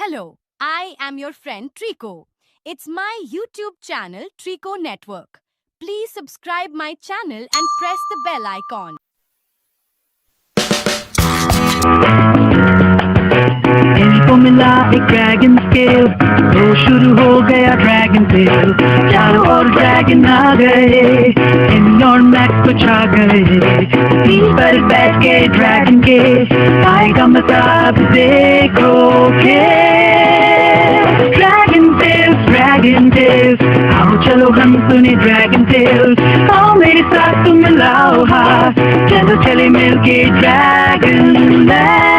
Hello, I am your friend Trico. It's my YouTube channel Trico Network. Please subscribe my channel and press the bell icon. इनको मिला एक dragon scale, तो शुरू हो गया dragon tell. चारों ओर dragon आ गए, इन और मैक्स को छा गए। सीट पर बैठ के ड्रैगन के आएगा मजा, अब देखोगे। ड्रैगन टेल्स, आओ चलो हम सुने ड्रैगन टेल्स। आओ मेरे साथ तुम मिलाओ हाथ, चलो चले मिलके ड्रैगन लैंड।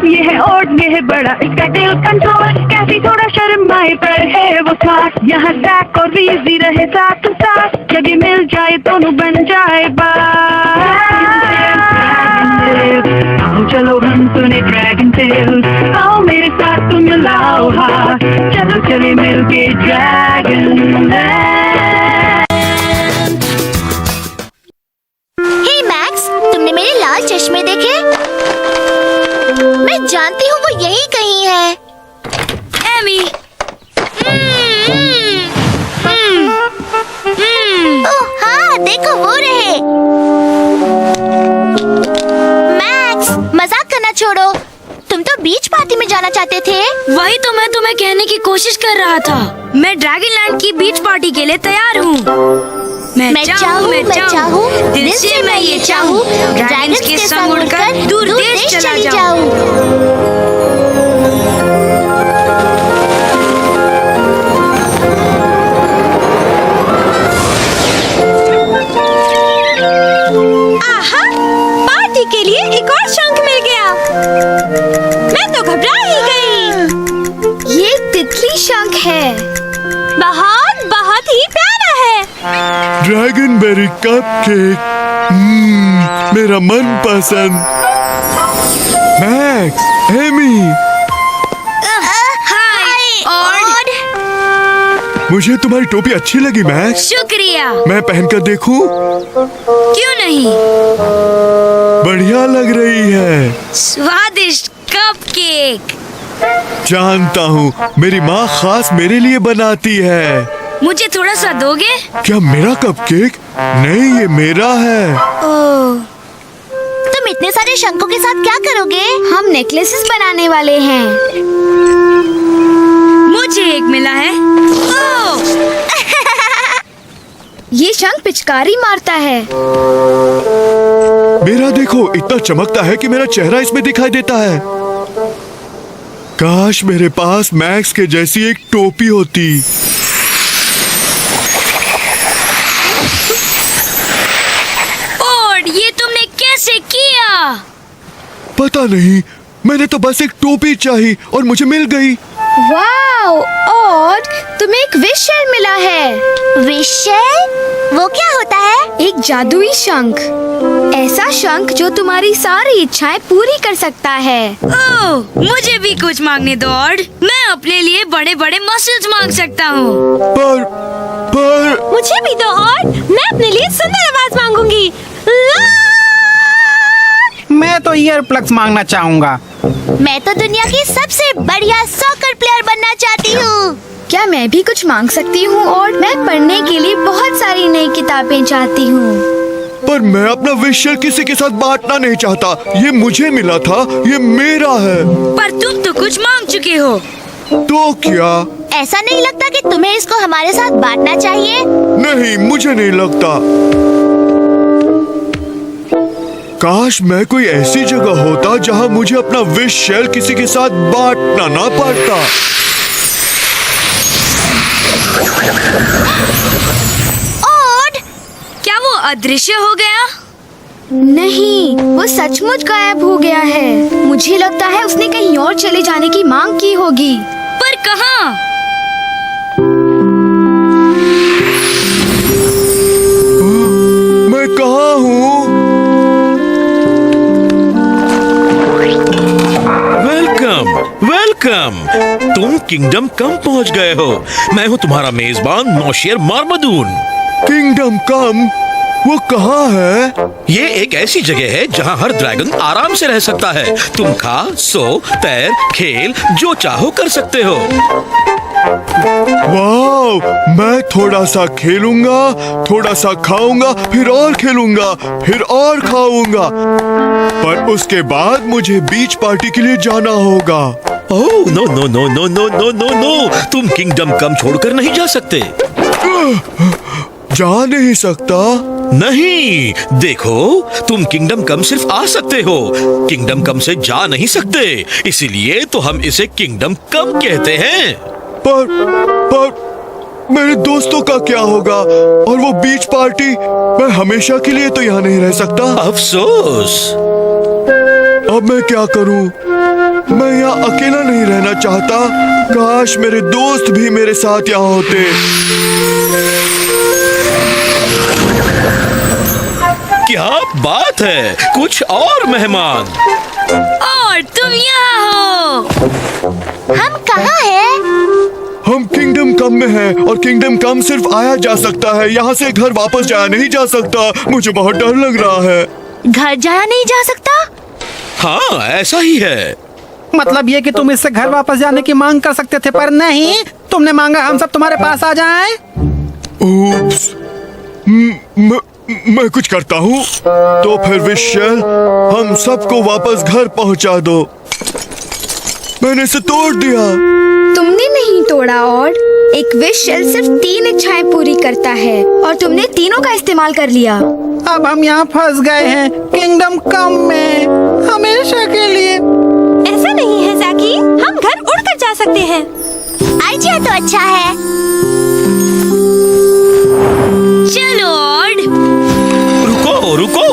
ये है और ये है बड़ा, इसका टेल कंट्रोल, कैसी थोड़ा शर्माए पर है वो स्मार्ट। यहाँ जैक और वीजी रहे साथ साथ, जब ये मिल जाए दोनों बन जाए बात। आओ चलो हम सुने ड्रैगन टेल, आओ मेरे साथ तुम मिलाओ हाथ, चलो चले मिलके ड्रैगन लैंड। हे मैक्स, तुमने मेरे लाल चश्मे देखे? मैं जानती हूँ वो यही कहीं है। एमी। ओह हाँ, देखो वो रहे। मैक्स, मजाक करना छोड़ो। तुम तो बीच पार्टी में जाना चाहते थे। वही तो मैं तुम्हें कहने की कोशिश कर रहा था। मैं ड्रैगन लैंड की बीच पार्टी के लिए तैयार हूँ। मैं चाहूँ, दिल से मैं ये चाहूँ, ड्रैगन्स के संग उड़कर दूर देश चला जाऊँ। आहा, पार्टी के लिए एक और शंख मिल गया। मैं तो घबरा ही गई। ये तितली शंख है। बहुत बहुत ही प्यारा है। ड्रैगन बेरी कपकेक, मेरा मन पसंद। मैक्स, एमी, हाय और मुझे तुम्हारी टोपी अच्छी लगी मैक्स। शुक्रिया। मैं पहनकर देखूं? क्यों नहीं? बढ़िया लग रही है। स्वादिष्ट कपकेक। जानता हूँ, मेरी माँ खास मेरे लिए बनाती है। मुझे थोड़ा सा दोगे? क्या मेरा कपकेक? नहीं, ये मेरा है। ओह, तुम इतने सारे शंखों के साथ क्या करोगे? हम नेकलेसेस बनाने वाले हैं। मुझे एक मिला है। ओह, ये शंख पिचकारी मारता है। मेरा देखो, इतना चमकता है कि मेरा चेहरा इसमें दिखाई देता है। काश मेरे पास मैक्स के जैसी एक टोपी होती। और ये तुमने कैसे किया? पता नहीं, मैंने तो बस एक टोपी चाही और मुझे मिल गई। वाओ, और तुम्हें एक विश शेल मिला है। विश शेल? वो क्या होता है? एक जादुई शंख, ऐसा शंख जो तुम्हारी सारी इच्छाएं पूरी कर सकता है। ओह, मुझे भी कुछ मांगने दो और मैं अपने लिए बड़े बड़े मसल्स मांग सकता हूँ। पर मुझे भी दो और मैं अपने लिए सुंदर आवाज मांगूंगी। मैं तो ईयर प्लग्स मांगना चाहूँगा। मैं तो दुनिया की सबसे बढ़िया सॉकर प्लेयर बनना चाहती हूँ। क्या मैं भी कुछ मांग सकती हूँ? और मैं पढ़ने के लिए बहुत सारी नई किताबें चाहती हूँ। पर मैं अपना विश किसी के साथ बांटना नहीं चाहता। ये मुझे मिला था, ये मेरा है। पर तुम तो कुछ मांग चुके हो। तो क्या? ऐसा नहीं लगता कि तुम्हें इसको हमारे साथ बांटना चाहिए? नहीं, मुझे नहीं लगता। काश मैं कोई ऐसी जगह होता जहां मुझे अपना विश शेल किसी के साथ बांटना ना पड़ता। और क्या वो अदृश्य हो गया? नहीं, वो सचमुच गायब हो गया है। मुझे लगता है उसने कहीं और चले जाने की मांग की होगी। पर कहाँ? मैं कहाँ हूँ? वेलकम। तुम किंगडम कम पहुंच गए हो। मैं हूँ तुम्हारा मेजबान नौशेर मार्मदून। किंगडम कम? वो कहाँ है? ये एक ऐसी जगह है जहाँ हर ड्रैगन आराम से रह सकता है। तुम खा, सो, तैर, खेल, जो चाहो कर सकते हो। वाह, मैं थोड़ा सा खेलूंगा, थोड़ा सा खाऊंगा, फिर और खेलूंगा, फिर और खाऊंगा। पर उसके बाद मुझे बीच पार्टी के लिए जाना होगा। Oh no no no no no no no no, तुम किंगडम कम छोड़कर नहीं जा सकते। जा नहीं सकता? नहीं, देखो, तुम किंगडम कम सिर्फ आ सकते हो, किंगडम कम से जा नहीं सकते। इसीलिए तो हम इसे किंगडम कम कहते हैं। पर मेरे दोस्तों का क्या होगा? और वो बीच पार्टी? मैं हमेशा के लिए तो यहाँ नहीं रह सकता। अफसोस। अब मैं क्या करूँ? मैं यहाँ अकेला नहीं रहना चाहता। काश मेरे दोस्त भी मेरे साथ यहाँ होते। क्या बात है, कुछ और मेहमान। और तुम यहाँ हो। हम कहाँ हैं? हम किंगडम कम में हैं और किंगडम कम सिर्फ आया जा सकता है। यहाँ से घर वापस जाया नहीं जा सकता। मुझे बहुत डर लग रहा है। घर जाया नहीं जा सकता? हाँ, ऐसा ही है। मतलब ये कि तुम इससे घर वापस जाने की मांग कर सकते थे, पर नहीं, तुमने मांगा हम सब तुम्हारे पास आ जाएं। उप्स, मैं कुछ करता हूँ। तो फिर विशेल, हम सबको वापस घर पहुँचा दो। मैंने इसे तोड़ दिया। तुमने नहीं तोड़ा। और एक विश शेल सिर्फ 3 इच्छाएं पूरी करता है और तुमने तीनों का इस्तेमाल कर लिया। अब हम यहाँ फंस गए हैं किंगडम कम में, हमेशा के लिए। ऐसा नहीं है जैकी, हम घर उड़कर जा सकते हैं। आइडिया तो अच्छा है। चलो ऑड। रुको रुको,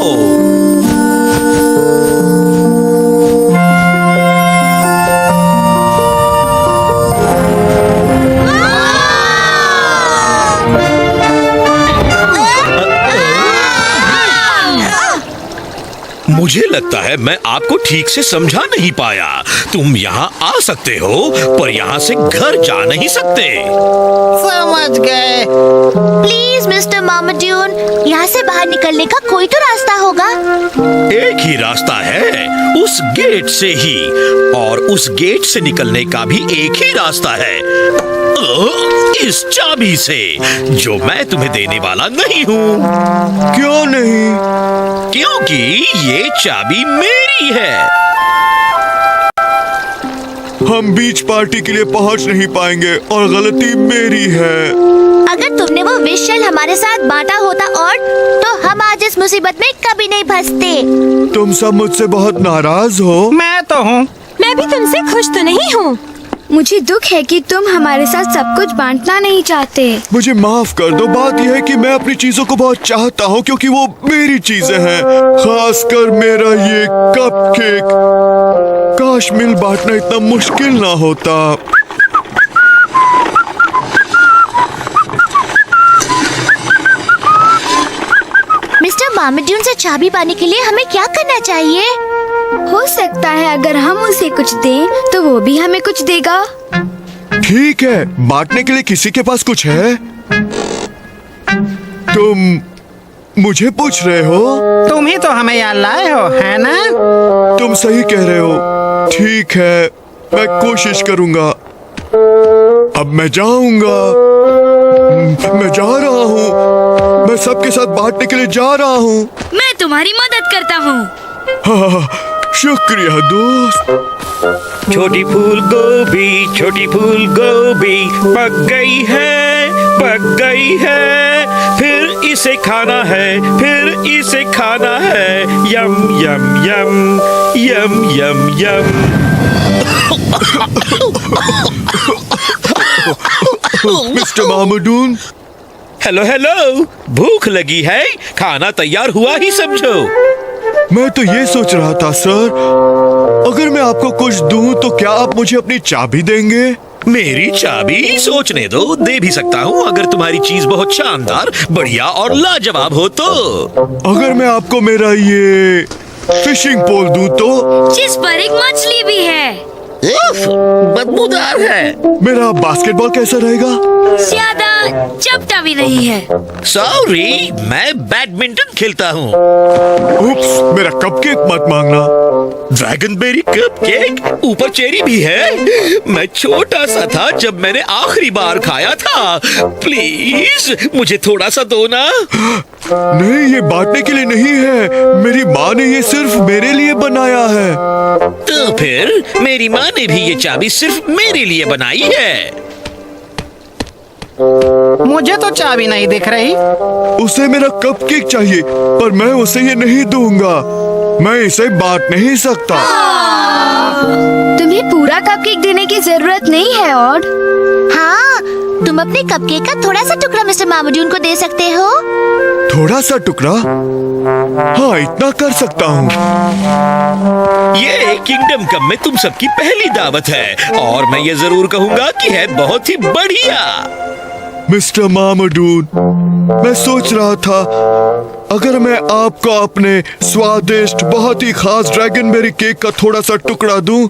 मुझे लगता है मैं आपको ठीक से समझा नहीं पाया। तुम यहाँ आ सकते हो, पर यहाँ से घर जा नहीं सकते। समझ गए। प्लीज मिस्टर मामाड्यून, यहाँ से बाहर निकलने का कोई तो रास्ता होगा। एक ही रास्ता है, उस गेट से ही, और उस गेट से निकलने का भी एक ही रास्ता है, इस चाबी से, जो मैं तुम्हें देने वाला नहीं हूँ। क्यों नहीं? क्योंकि ये चाबी मेरी है। हम बीच पार्टी के लिए पहुँच नहीं पाएंगे और गलती मेरी है। अगर तुमने वो विश शेल हमारे साथ बांटा होता और तो हम आज इस मुसीबत में कभी नहीं फंसते। तुम सब मुझसे बहुत नाराज हो। मैं तो हूँ। मैं भी तुमसे खुश तो नहीं हूँ। मुझे दुख है कि तुम हमारे साथ सब कुछ बांटना नहीं चाहते। मुझे माफ कर दो। बात यह है कि मैं अपनी चीजों को बहुत चाहता हूँ क्योंकि वो मेरी चीजें हैं, खासकर मेरा ये कपकेक। काश मिल बांटना इतना मुश्किल ना होता। मिस्टर मामाड्यून से चाबी पाने के लिए हमें क्या करना चाहिए? हो सकता है अगर हम उसे कुछ दें तो वो भी हमें कुछ देगा। ठीक है, बांटने के लिए किसी के पास कुछ है? तुम मुझे पूछ रहे हो? तुम ही तो हमें यहाँ लाए हो, है ना? तुम सही कह रहे हो। ठीक है, मैं कोशिश करूंगा। अब मैं जाऊंगा। मैं जा रहा हूँ। मैं सबके साथ बांटने के लिए जा रहा हूँ। मैं तुम्हारी मदद करता हूँ। शुक्रिया दोस्त। छोटी फूल गोभी पक गई है, पक गई है। फिर इसे खाना है, फिर इसे खाना है। यम यम यम यम यम यम। मिस्टर मामाड्यून। हेलो हेलो, भूख लगी है? खाना तैयार हुआ ही समझो। मैं तो ये सोच रहा था सर, अगर मैं आपको कुछ दूं तो क्या आप मुझे अपनी चाबी देंगे? मेरी चाबी? सोचने दो, दे भी सकता हूँ अगर तुम्हारी चीज बहुत शानदार, बढ़िया और लाजवाब हो तो। अगर मैं आपको मेरा ये फिशिंग पोल दूं तो? जिस पर एक मछली भी है। उफ, बदबूदार है। मेरा बास्केटबॉल कैसा रहेगा? ज्यादा चपटा भी नहीं है। सॉरी, मैं बैडमिंटन खेलता हूँ। उप्स, मेरा कपकेक मत मांगना। ड्रैगनबेरी कपकेक, ऊपर चेरी भी है। मैं छोटा सा था जब मैंने आखिरी बार खाया था। प्लीज मुझे थोड़ा सा दो ना। नहीं, ये बांटने के लिए नहीं है। मेरी माँ ने ये सिर्फ मेरे लिए बनाया है। तो फिर मेरी माँ ने भी ये चाबी सिर्फ मेरे लिए बनाई है। मुझे तो चाबी नहीं दिख रही। उसे मेरा कपकेक चाहिए, पर मैं उसे ये नहीं दूंगा। मैं इसे बांट नहीं सकता। तुम्हें पूरा कपकेक देने की जरूरत नहीं है ऑड। हाँ, तुम अपने कपकेक का थोड़ा सा टुकड़ा मिस्टर मामूदून को दे सकते हो। थोड़ा सा टुकड़ा? हाँ, इतना कर सकता हूँ। ये किंगडम कम में तुम सबकी पहली दावत है और मैं ये जरूर कहूँगा कि है बहुत ही बढ़िया। मिस्टर मामूदून, मैं सोच रहा था अगर मैं आपको अपने स्वादिष्ट बहुत ही खास ड्रैगनबेरी केक का थोड़ा सा टुकड़ा दूं,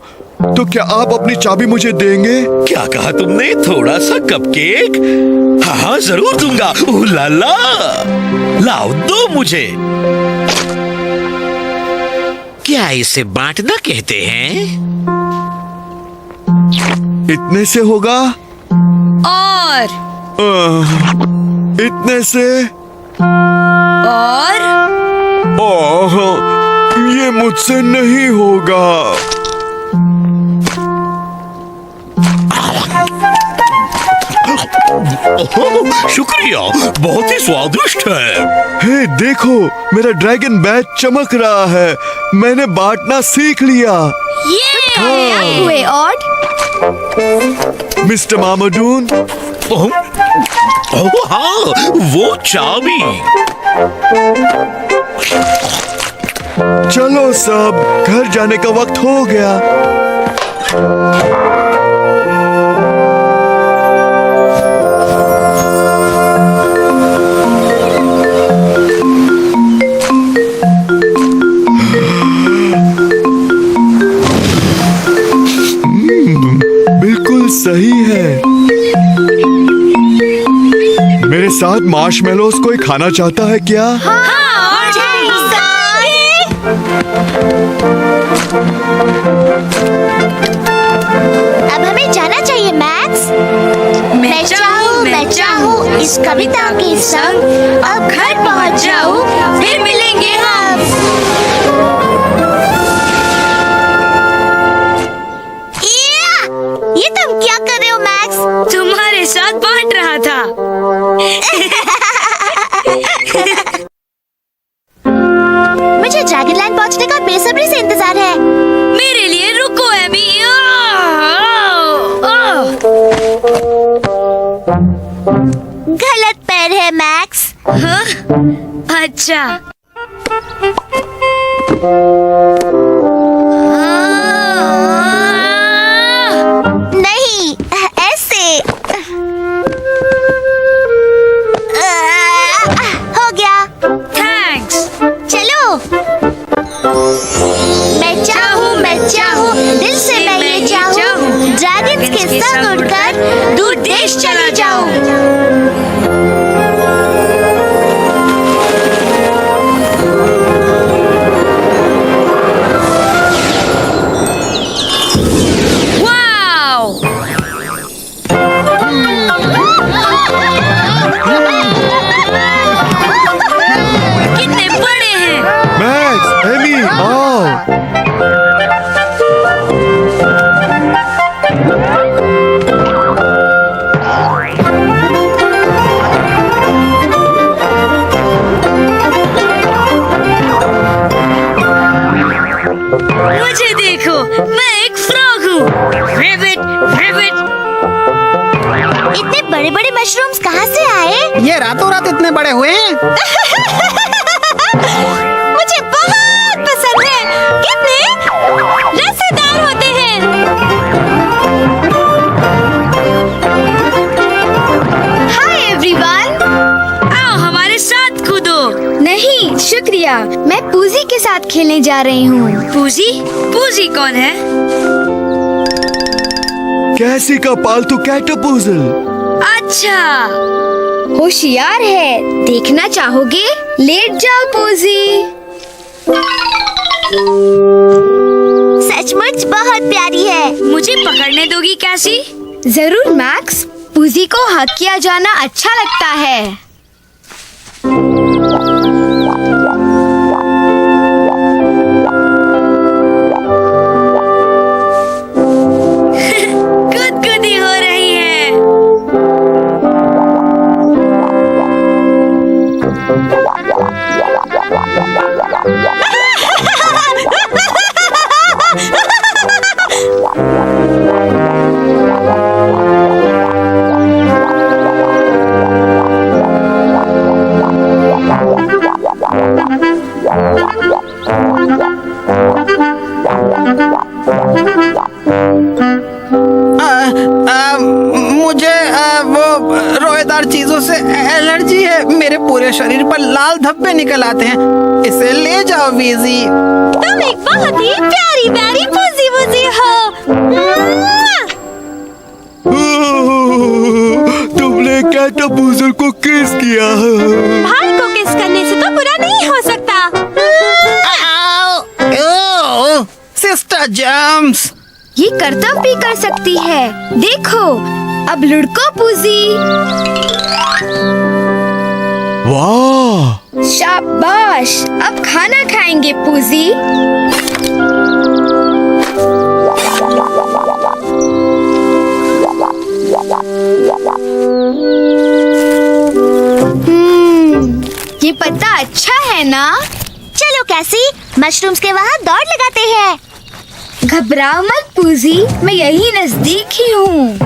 तो क्या आप अपनी चाबी मुझे देंगे? क्या कहा तुमने? थोड़ा सा कपकेक? हाँ हाँ, जरूर दूंगा। ओह लाला, लाओ दो मुझे। क्या इसे बांटना कहते हैं? इतने से होगा? और इतने से? और ओह, ये मुझसे नहीं होगा। ओह, शुक्रिया, बहुत ही स्वादिष्ट है। हे देखो, मेरा ड्रैगन बैट चमक रहा है। मैंने बांटना सीख लिया। ये हुए ऑड। मिस्टर मामूदून, ओह हाँ, वो चाबी। चलो सब, घर जाने का वक्त हो गया। बिल्कुल सही है। मेरे साथ मार्शमेलोस कोई खाना चाहता है क्या? अब हमें जाना चाहिए मैक्स। मैं चाहूँ इस कविता के संग अब घर पहुँच जाऊँ, फिर मिलेंगे हम। ये तुम क्या कर रहे हो मैक्स? तुम्हारे साथ बांट रहा था। मुझे ड्रैगनलैंड पहुंचने का बेसब्री से इंतजार है। मेरे लिए रुको एबी। गलत पैर है मैक्स। हाँ? अच्छा। नहीं, ऐसे। हो गया। थैंक्स। चलो। मैं चाहूँ दिल से मैं ये चाहूँ, ड्रैगन्स के संग उड़कर दूर देश चली जाऊँ। कितने बड़े हैं। मैक्स, एमी, आओ। मुझे देखो, मैं एक फ्रॉग हूँ। Rabbit, rabbit. इतने बड़े बड़े मशरूम्स कहाँ से आए? ये रातों रात इतने बड़े हुए हैं। मुझे बहुत पसंद है। कितने रसेदार होते हैं। Hi everyone. आओ हमारे साथ कूदो। नहीं शुक्रिया, मैं पूजी के साथ खेलने जा रही हूँ। पूजी? पूजी कौन है? कैसी का पालतू कैटरपिलर। अच्छा, होशियार है, देखना चाहोगे? लेट जाओ पूजी। सचमुच बहुत प्यारी है। मुझे पकड़ने दोगी कैसी? जरूर मैक्स, पूजी को हक किया जाना अच्छा लगता है। गुदगुदी हो रही है। मुझे वो रोएदार चीजों से एलर्जी है। मेरे पूरे शरीर पर लाल धब्बे निकल आते हैं। इसे ले जाओ वीजी। तुम एक बहुत ही प्यारी प्यारी पूजी वूजी हो। तुमने कैटरपिलर को किस किया। भाई को किस करने से तो बुरा नहीं हो सकता। सिस्टर जम्स, ये करतब भी कर सकती है। देखो, अब लुढ़को पूजी। वाह, शाबाश, अब खाना खाएंगे पूजी। ये पत्ता अच्छा है ना? चलो कैसी, मशरूम्स के वहाँ दौड़ लगाते हैं। घबराओ मत पूजी, मैं यही नजदीक ही हूँ।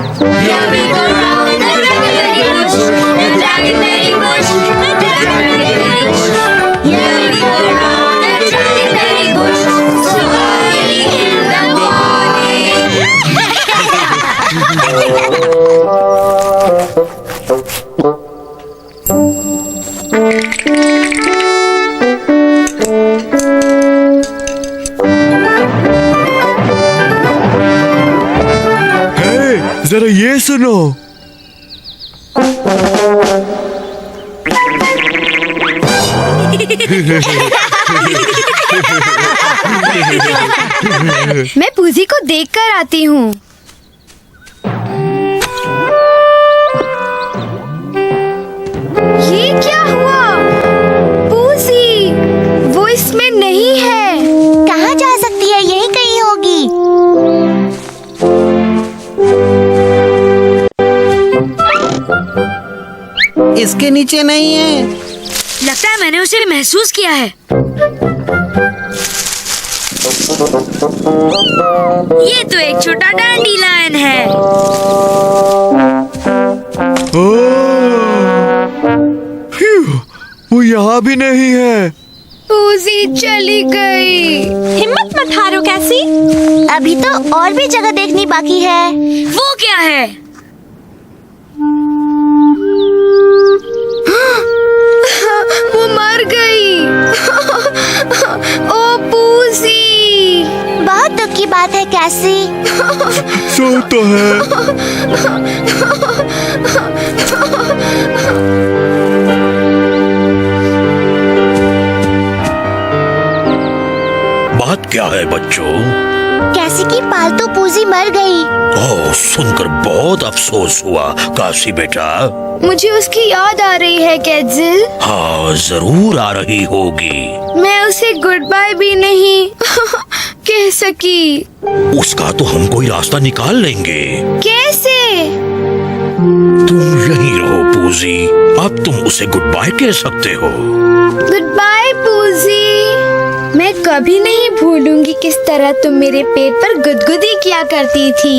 जरा ये सुनो। मैं पूजी को देखकर आती हूँ। ये क्या हुआ? पूजी, वो इसमें नहीं है। कहाँ जा सकती है? यही कहीं होगी। इसके नीचे नहीं है। लगता है मैंने उसे महसूस किया है। ये तो एक छोटा डैंडीलायन है। वो यहाँ भी नहीं है। पूजी चली गई। हिम्मत मत हारो कैसी। अभी तो और भी जगह देखनी बाकी है। वो क्या है? वो मर गई। ओ पूजी, बहुत दुख की बात है कैसी। सो तो है। बात क्या है बच्चों? कैसी की पालतू पूजी मर गई। ओह, सुनकर बहुत अफसोस हुआ काशी बेटा। मुझे उसकी याद आ रही है कैजिल। हाँ, जरूर आ रही होगी। मैं उसे गुड बाय भी नहीं कह सकी। उसका तो हम कोई रास्ता निकाल लेंगे। कैसे? तुम यहीं रहो पूजी, अब तुम उसे गुड बाय कह सकते हो। गुड बाय पूजी। मैं कभी नहीं भूलूंगी किस तरह तुम मेरे पेट पर गुदगुदी किया करती थी।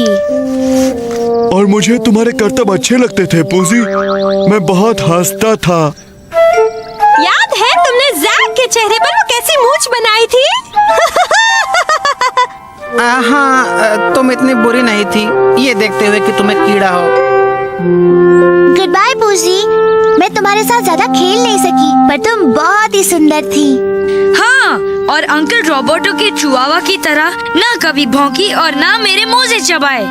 और मुझे तुम्हारे करतब अच्छे लगते थे पूजी। मैं बहुत हंसता था। याद है तुमने जैक के चेहरे पर वो कैसी मूंछ बनाई थी? हाँ, तुम इतनी बुरी नहीं थी, ये देखते हुए कि तुम्हें कीड़ा हो। गुड बाय पूजी। मैं तुम्हारे साथ ज्यादा खेल नहीं सकी, पर तुम बहुत ही सुंदर थी। हाँ, और अंकल रोबोटो के चुआवा की तरह ना कभी भौंकी और ना मेरे मोजे चबाए।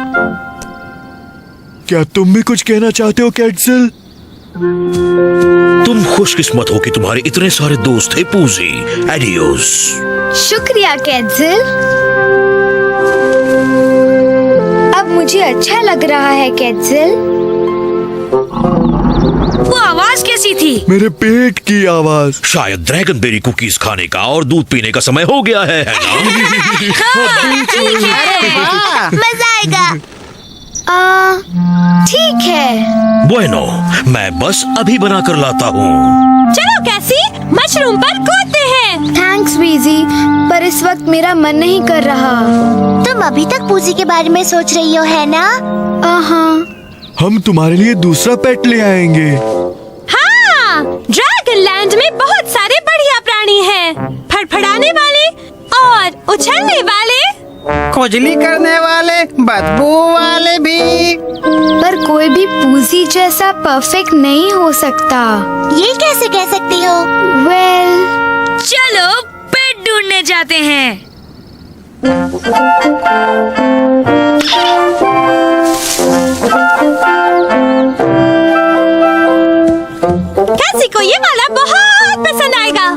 क्या तुम भी कुछ कहना चाहते हो कैटजिल? तुम खुशकिस्मत हो कि तुम्हारे इतने सारे दोस्त थे पूजी। एडियोस। शुक्रिया कैटजिल। अब मुझे अच्छा लग रहा है कैटजिल। वो आवाज कैसी थी? मेरे पेट की आवाज। शायद ड्रैगन बेरी कुकीज खाने का और दूध पीने का समय हो गया है ना? मजा आएगा। ठीक है। bueno, मैं बस अभी बना कर लाता हूँ। चलो कैसी मशरूम पर कूदते हैं। थैंक्स वीजी, पर इस वक्त मेरा मन नहीं कर रहा। तुम अभी तक पूजी के बारे में सोच रही हो, है ना? हाँ। हम तुम्हारे लिए दूसरा पेट ले आएंगे। हाँ, ड्रैगन लैंड में बहुत सारे बढ़िया प्राणी हैं, फड़फड़ाने वाले और उछलने वाले, खुजली करने वाले, बदबू वाले भी। पर कोई भी पूजी जैसा परफेक्ट नहीं हो सकता। ये कैसे कह सकती हो? वेल, चलो पेट ढूंढने जाते हैं। कैसी को ये वाला बहुत पसंद आएगा।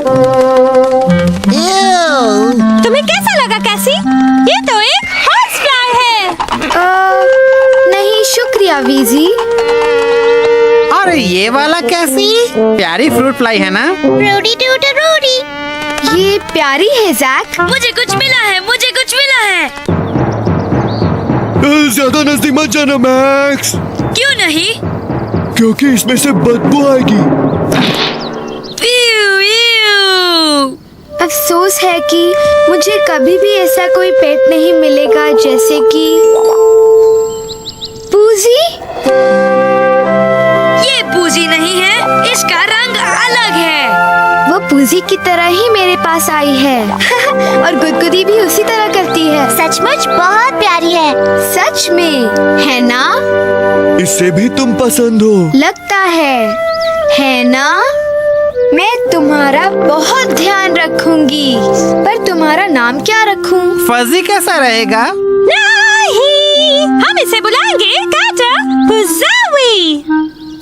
तुम्हें कैसा लगा कैसी? ये तो एक हॉर्स फ्लाई है। नहीं शुक्रिया वीजी। और ये वाला कैसी? प्यारी फ्रूट फ्लाई है ना? रूडी टूटी रूडी। ये प्यारी है जैक। मुझे कुछ मिला है, मुझे कुछ मिला है। ज्यादा नजदीक मत जाना मैक्स, क्यों नहीं? क्योंकि इसमें से बदबू आएगी। प्यू, प्यू। अफसोस है कि मुझे कभी भी ऐसा कोई पेट नहीं मिलेगा जैसे कि पूजी। ये पूजी नहीं है, इसका रंग अलग है। वो पूजी की तरह ही मेरे पास आई है और गुदगुदी भी उसी तरह करती है। सचमुच बहुत प्यारी है। सच में, है ना? इससे भी तुम पसंद हो लगता है ना? मैं तुम्हारा बहुत ध्यान रखूंगी, पर तुम्हारा नाम क्या रखूं? फजी कैसा रहेगा? नहीं, हम इसे बुलाएंगे काटापुजावी।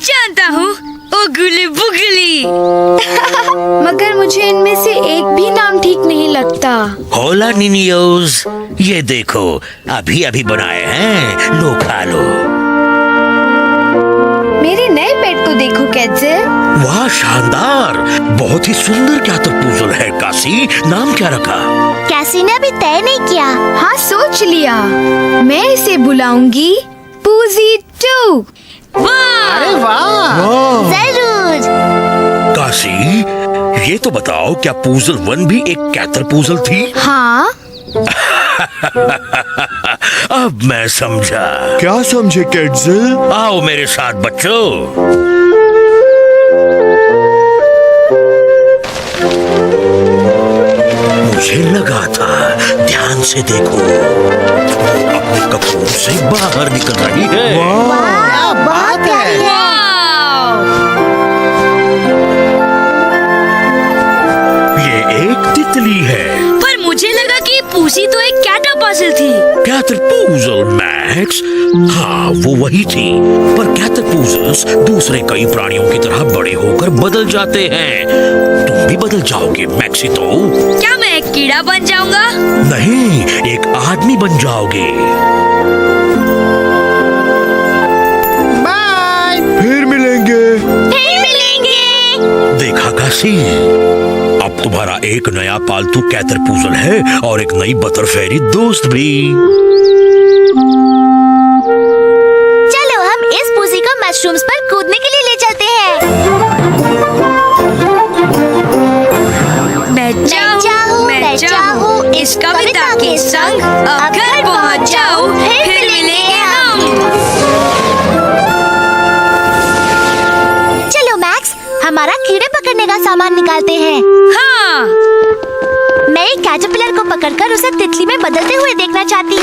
जानता हूँ, उगली बुगली। मगर मुझे इनमें से एक भी नाम ठीक नहीं लगता। होला निनियोज, ये देखो अभी अभी बनाए हैं, लो खा लो। मेरे नए पेट को देखो कैटजिल। वाह शानदार, बहुत ही सुंदर कैटरपूजल है। कासी, नाम क्या रखा? कैसी ने अभी तय नहीं किया। हाँ सोच लिया, मैं इसे बुलाऊंगी पूजी 2। अरे वाह! जरूर। कासी, ये तो बताओ क्या पूजल 1 भी एक कैटरपूजल थी? हाँ। अब मैं समझा। क्या समझे कैटजिल? आओ मेरे साथ बच्चों। मुझे लगा था, ध्यान से देखो, अपने कपूर से बाहर निकल रही है। क्या बात है! ये एक तितली है। पर मुझे लगा कि पूजी तो एक कैटरपजल थी। कैटरपूजल मैक्स, हाँ वो वही थी, पर कैटरपूजल्स दूसरे कई प्राणियों की तरह बड़े होकर बदल जाते हैं। तुम भी बदल जाओगे मैक्सितो। क्या मैं एक कीड़ा बन जाऊंगा? नहीं, एक आदमी बन जाओगे। बाय। फिर मिलेंगे। देखा कासी, अब तुम्हारा एक नया पालतू कैटरपूजल है और एक नई बटरफेरी दोस्त भी। चलो हम इस पूजी को मशरूम्स पर कूदने के लिए ले चलते हैं। मैं चाहूँ इस कविता के संग अब घर पहुँच जाऊँ, फिर मिलेंगे हम। चलो मैक्स, हमारा कीड़े पकड़ने का सामान निकालते हैं। हाँ। मैं एक कैटरपिलर को पकड़कर उसे तितली में बदलते हुए देखना चाहती